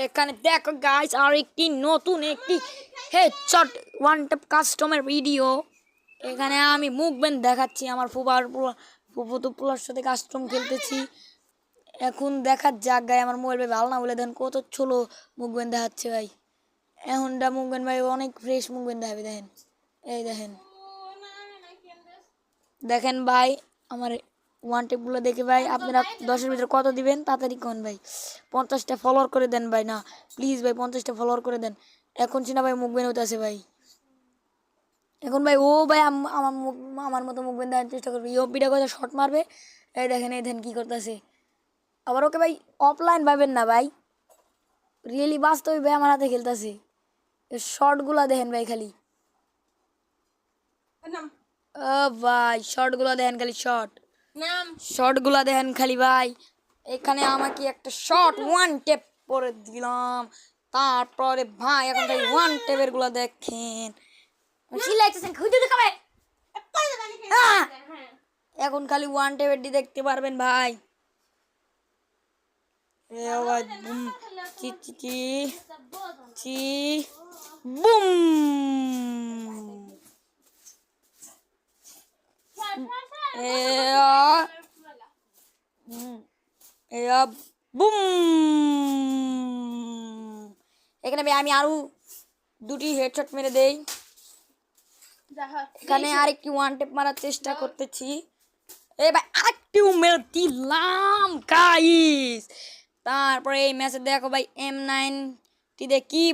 এখানে দেখো গাইস আর একটি নতুন একটি হেডশট ওয়ান ট্যাপ কাস্টমের ভিডিও। এখানে আমি মুভমেন্ট দেখাচ্ছি, আমার ফুফাতো পোলার সাথে কাস্টম খেলতেছি। এখন দেখার যাক গাই, আমার মোবাইল ভাই ভালো না বলে দেন কত ছোলো মুভমেন্ট দেখাচ্ছে ভাই। এখনটা মুভমেন্ট ভাই অনেক ফ্রেশ মুভমেন্ট দেখাবে, দেখেন এই দেখেন দেখেন ভাই আমার ওয়ান টেপগুলো দেখে ভাই। আপনারা 10-এর ভিতরে কত দিবেন তাড়াতাড়ি কোন ভাই। 50টা ফলোয়ার করে দেন ভাই, না প্লিজ ভাই 50টা ফলোয়ার করে দেন। এখন চিনা ভাই মুভমেন্ট হতে আছে ভাই। এখন ভাই ও ভাই আমার মতো মুভমেন্ট দেওয়ার চেষ্টা করবে, ইউপিটা কথা শর্ট মারবে। এই দেখেন কী করতেছে আবার। ওকে ভাই অফলাইন ভাবেন না ভাই, রিয়েলি বাস্তবে ভাই আমার হাতে খেলতেছে। শর্টগুলো দেখেন ভাই খালি, ও ভাই শর্টগুলো দেখেন খালি, শর্টগুলো দেখেন খালি ভাই। এখানে আমাকে একটা শর্ট ওয়ান টেপ করে দিলাম, তারপরে ভাই এখন ভাই ওয়ান টেপের গুলো দেখেন। এখন খালি ওয়ান টেপের ডি দেখতে পারবেন ভাই। বুম চি চি চি চি বুম বুম। এখানে ভাই আমি আরো দুটি হেডশট মেরে দেই। এখানে আরেকটি ওয়ান টেপ মারার চেষ্টা করতেছি। এই ভাই আরেকটিও মেরে দিলাম গাইস। তারপরে এই ম্যাচে দেখো ভাই M9 দিয়ে কি